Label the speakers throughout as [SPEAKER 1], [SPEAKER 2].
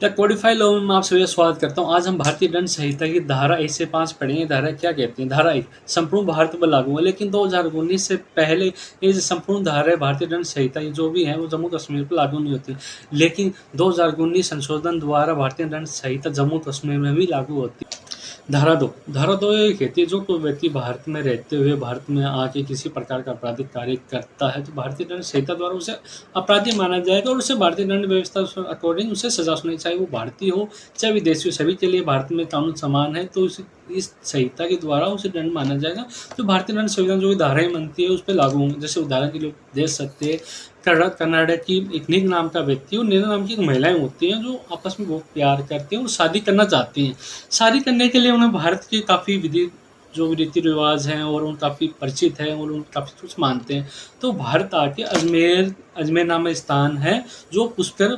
[SPEAKER 1] The codified law में मैं आप सभी का स्वागत करता हूँ। आज हम भारतीय दंड संहिता की धारा 1 से 5 पढ़ेंगे। धारा क्या कहती है? धारा 1 संपूर्ण भारत पर लागू है, लेकिन 2019 से पहले ये जो संपूर्ण धारा है भारतीय दंड संहिता ये जो भी है वो जम्मू कश्मीर पर लागू नहीं होती, लेकिन 2019 संशोधन द्वारा भारतीय दंड संहिता जम्मू कश्मीर में भी लागू होती है। धारा 2 ये कहती है जो कोई व्यक्ति भारत में रहते हुए भारत में आके किसी प्रकार का आपराधिक कार्य करता है तो भारतीय दंड संहिता द्वारा उसे अपराधी माना जाएगा और उसे भारतीय दंड व्यवस्था अकॉर्डिंग उसे सजा सुनाई, चाहे वो भारतीय हो चाहे विदेशी हो, सभी के लिए भारत में कानून समान है। तो इस संहिता के द्वारा उसे दंड माना जाएगा। तो भारतीय दंड संविधान जो धाराएं बनती है उस पर लागू होंगे। जैसे उदाहरण के लिए दे सकते हैं कर्नाटक की एक निक नाम का व्यक्ति और नैना नाम की एक महिलाएं होती हैं जो आपस में बहुत प्यार करते हैं और शादी करना चाहती हैं। शादी करने के लिए उन्हें भारत के काफ़ी विधि जो रीति रिवाज हैं और उन काफ़ी परिचित हैं और उन काफ़ी कुछ मानते हैं। तो भारत आके अजमेर नाम स्थान है जो पुष्कर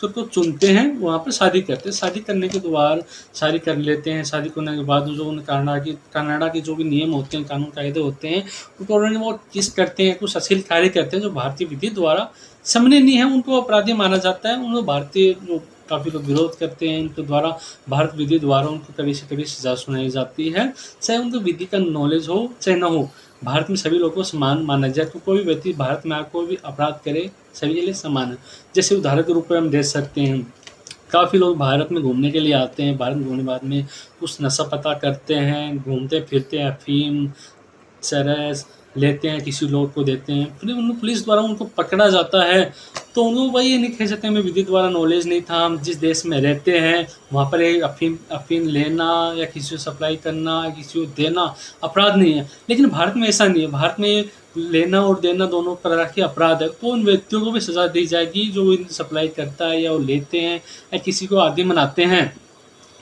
[SPEAKER 1] को चुनते हैं, वहाँ पर शादी करते हैं। शादी करने के बाद शादी कर लेते हैं। शादी करने के बाद जो उन कनाडा के जो भी नियम होते हैं, कानून कायदे होते हैं, उनको वो किस करते हैं, कुछ अश्लील कार्य करते हैं जो भारतीय विधि द्वारा सामने नहीं है, उनको अपराधी माना जाता है। उनको भारतीय जो काफ़ी लोग विरोध करते हैं, इनके द्वारा भारत विधि द्वारा उनको कभी से कभी सजा सुनाई जाती है, चाहे उनको विधि का नॉलेज हो चाहे ना हो। भारत में सभी लोगों को समान माना जाए, तो कोई व्यक्ति भारत में आकर कोई भी अपराध करे सभी के लिए समान है। जैसे उदाहरण के रूप में हम देख सकते हैं, काफ़ी लोग भारत में घूमने के लिए आते हैं। भारत में घूमने के बाद में कुछ नशा पता करते हैं, घूमते फिरते हैं, अफीम चरस लेते हैं, किसी लोग को देते हैं, फिर उनको पुलिस द्वारा उनको पकड़ा जाता है। तो उनको वही नहीं कह सकते हमें विधि द्वारा नॉलेज नहीं था। हम जिस देश में रहते हैं वहाँ पर एक अफीम लेना या किसी को सप्लाई करना या किसी को देना अपराध नहीं है, लेकिन भारत में ऐसा नहीं है। भारत में लेना और देना दोनों प्रकार के अपराध है। तो उन व्यक्तियों को भी सज़ा दी जाएगी जो सप्लाई करता है या वो लेते हैं या किसी को आदि बनाते हैं।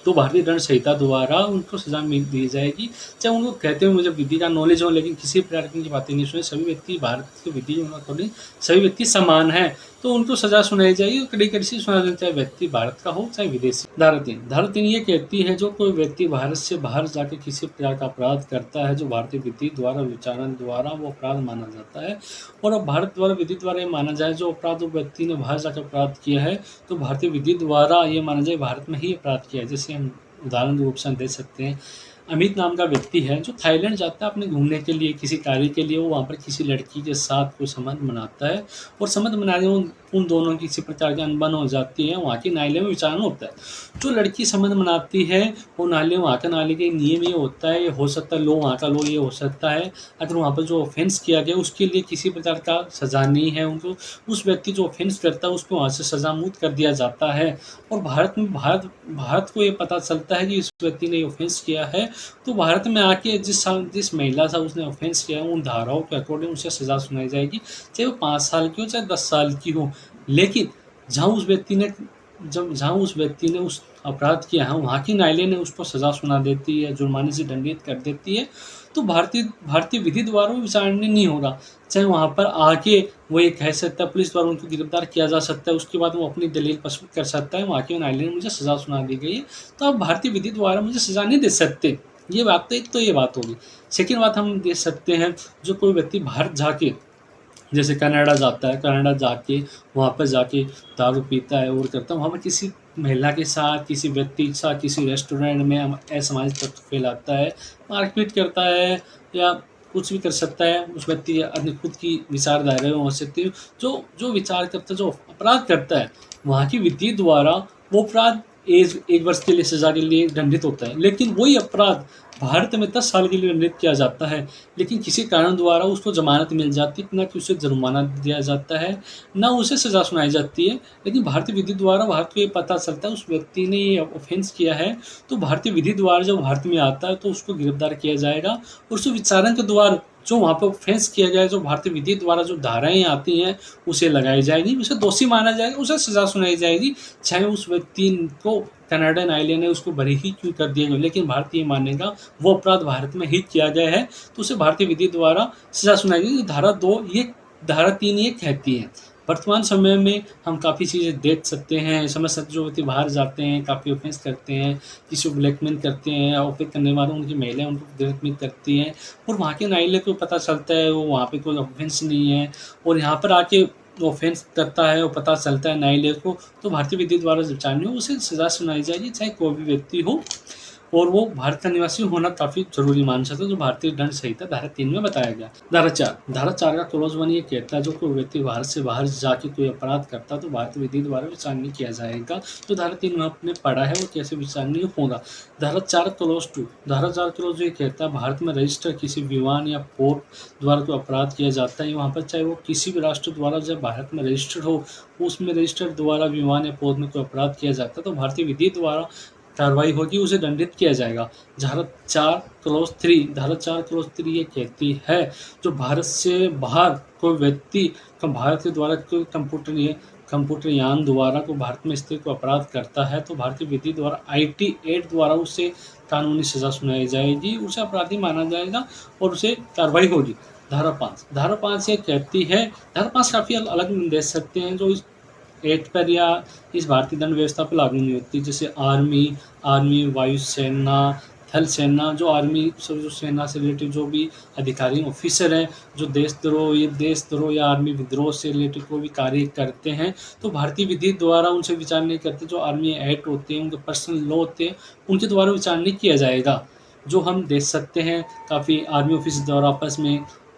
[SPEAKER 1] तो भारतीय दंड संहिता द्वारा उनको सजा दी जाएगी, चाहे उनको कहते हुए मुझे विधि का नॉलेज हो, लेकिन किसी प्रकार की बातें नहीं सुने। सभी व्यक्ति भारत की विधि अकॉर्डिंग सभी व्यक्ति समान है, तो उनको सजा सुनाई जाएगी। कड़ी कड़ी से सुना जाए, चाहे व्यक्ति भारत का हो चाहे विदेशी। धारा 3 ये कहती है जो कोई व्यक्ति भारत से बाहर जाकर किसी प्रकार का अपराध करता है जो भारतीय विधि द्वारा विचारण द्वारा वो अपराध माना जाता है, और अब भारत द्वारा विधि द्वारा ये माना जाए जो अपराध वो व्यक्ति ने बाहर जाकर अपराध किया है तो भारतीय विधि द्वारा ये माना जाए भारत में ही अपराध किया है। जैसे हम उदाहरण के रूप से दे सकते हैं, अमित नाम का व्यक्ति है जो थाईलैंड जाता है अपने घूमने के लिए, किसी कार्य के लिए। वो वहाँ पर किसी लड़की के साथ कोई संबंध बनाता है और संबंध बनाने में उन दोनों की किसी प्रकार की अनबन हो जाती है। वहाँ के न्यायालय में विचारण होता है। जो लड़की संबंध बनाती है वो न्यायालय, वहाँ का न्यायालय के नियम ये होता है, ये हो सकता है लो, वहाँ का लो ये हो सकता है अगर वहाँ पर जो ऑफेंस किया गया उसके लिए किसी प्रकार का सज़ा नहीं है, उनको उस व्यक्ति जो ऑफेंस करता है उसको वहाँ से सज़ा मुक्त कर दिया जाता है। और भारत को ये पता चलता है कि इस व्यक्ति ने ऑफेंस किया है, तो भारत में आके जिस महिला से उसने ऑफेंस किया उन धाराओं के अकॉर्डिंग उसे सज़ा सुनाई जाएगी, चाहे वो 5 साल की हो चाहे 10 साल की हो। लेकिन जहाँ उस व्यक्ति ने उस अपराध किया है वहाँ की न्यायालय ने उसको सज़ा सुना देती है, जुर्माने से दंडित कर देती है, तो भारतीय विधि द्वारा विचारण नहीं होगा। चाहे वहाँ पर आके वो ये कह सकता है, पुलिस द्वारा उनको गिरफ्तार किया जा सकता है, उसके बाद वो अपनी दलील प्रस्तुत कर सकता है, वहाँ के न्यायालय ने मुझे सज़ा सुना दी गई है तो अब भारतीय विधि द्वारा मुझे सज़ा नहीं दे सकते। ये बात तो एक तो ये बात होगी। सेकेंड बात हम देख सकते हैं, जो कोई व्यक्ति बाहर जाके जैसे कनाडा जाता है, कनाडा जाके वहाँ पर जाके दारू पीता है और करता है, वहाँ पर किसी महिला के साथ, किसी व्यक्ति के साथ, किसी रेस्टोरेंट में असामाजिक तत्व फैलाता है, मारपीट करता है या कुछ भी कर सकता है। उस व्यक्ति अपनी खुद की विचारधारा हो सकती है, जो विचार करता है, जो अपराध करता है, वहाँ की विधि द्वारा वो अपराध 1 वर्ष के लिए सजा के लिए दंडित होता है। लेकिन वही अपराध भारत में 10 साल के लिए दंडित किया जाता है, लेकिन किसी कारण द्वारा उसको जमानत मिल जाती है, ना कि उसे जुर्माना दिया जाता है, ना उसे सज़ा सुनाई जाती है। लेकिन भारतीय विधि द्वारा भारत को ये पता चलता है उस व्यक्ति ने ये ऑफेंस किया है, तो भारतीय विधि द्वारा जब भारत में आता है तो उसको गिरफ्तार किया जाएगा और उसको विचारण के द्वारा जो वहाँ पर ऑफेंस किया गया है, जो भारतीय विधि द्वारा जो धाराएँ आती हैं उसे लगाई जाएगी, उसे दोषी माना जाएगा, उसे सज़ा सुनाई जाएगी, चाहे उस व्यक्ति को कनाडा न्यायालय ने उसको बरी ही क्यों कर दिया गया। लेकिन भारतीय मानेगा वो अपराध भारत में ही किया गया है तो उसे भारतीय विधि द्वारा सजा सुनाई जाएगी। धारा 3 ये कहती है। वर्तमान समय में हम काफ़ी चीज़ें देख सकते हैं, समझ सकते जो व्यक्ति बाहर जाते हैं काफ़ी ऑफेंस करते हैं, किसी को ब्लैकमेल करते हैं, ऑफेंस करने वाले उनकी महिलाएं उनको ब्लैकमेल करती हैं और वहाँ के न्यायालय को पता चलता है वो वहाँ पे कोई ऑफेंस नहीं है और यहाँ पर आके ऑफेंस करता है और पता चलता है न्यायालय को, तो भारतीय विधि द्वारा जो विचारणीय हो उसे सजा सुनाई जाएगी, चाहे कोई भी व्यक्ति हो, और वो भारत का निवासी होना काफ़ी जरूरी माना जाता है, जो भारतीय दंड संहिता धारा 3 में बताया गया। धारा 4 का क्लॉज 1 ये कहता है जो कोई व्यक्ति भारत से बाहर जाके कोई अपराध करता तो भारतीय विधि द्वारा विचारणीय किया जाएगा। जो धारा 3 में आपने पढ़ा है वो कैसे विचारणीय होगा। धारा 4 क्लॉज 2 ये कहता है भारत में रजिस्टर किसी विमान या पोर्ट द्वारा कोई अपराध किया जाता है, वहाँ पर चाहे वो किसी भी राष्ट्र द्वारा जब भारत में रजिस्टर्ड हो, उसमें रजिस्टर्ड द्वारा विमान या पोर्ट में कोई अपराध किया जाता है तो भारतीय विधि द्वारा कार्रवाई होगी, उसे दंडित किया जाएगा। धारा 4 क्लॉज 3 ये कहती है जो भारत से बाहर कोई व्यक्ति भारत के द्वारा कोई कंप्यूटर यान द्वारा को भारत में स्थित को अपराध करता है तो भारतीय विधि द्वारा IT एक्ट द्वारा उसे कानूनी सजा सुनाई जाएगी, उसे अपराधी माना जाएगा और उसे कार्रवाई होगी। धारा 5 ये कहती है, धारा 5 काफ़ी अलग देख सकते हैं जो इस एक्ट पर या इस भारतीय दंड व्यवस्था पर लागू नहीं होती, जैसे आर्मी, वायुसेना, थल सेना, जो आर्मी जो सेना से रिलेटेड जो भी अधिकारी ऑफिसर हैं जो देशद्रोह या आर्मी विद्रोह से रिलेटेड कोई भी कार्य करते हैं तो भारतीय विधि द्वारा उनसे विचार नहीं करते। जो आर्मी एक्ट होते हैं, उनके पर्सनल लॉ होते हैं, उनके द्वारा विचार नहीं किया जाएगा। जो हम देख सकते हैं काफ़ी आर्मी ऑफिस द्वारा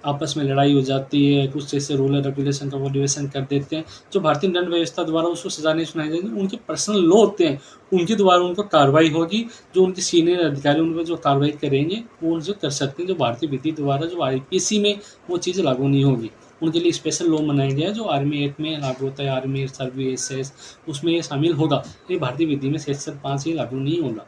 [SPEAKER 1] आपस में लड़ाई हो जाती है, कुछ जैसे रूल एंड रेगुलेशन का वॉल्यूएशन कर देते हैं, जो भारतीय दंड व्यवस्था द्वारा उसको सजा नहीं सुनाई जाएगी, उनके पर्सनल लॉ होते हैं, उनके द्वारा उनको कार्रवाई होगी। जो उनके सीनियर अधिकारी उन पर जो कार्रवाई करेंगे वो उनसे कर सकते हैं। जो भारतीय विधि द्वारा जो IPC में वो चीज़ लागू नहीं होगी, उनके लिए स्पेशल लॉ बनाया गया है जो आर्मी एक्ट में लागू होता है, आर्मी सर्विसेज उसमें ये शामिल होगा। ये भारतीय विधि में सेक्शन 5 ही लागू नहीं होगा।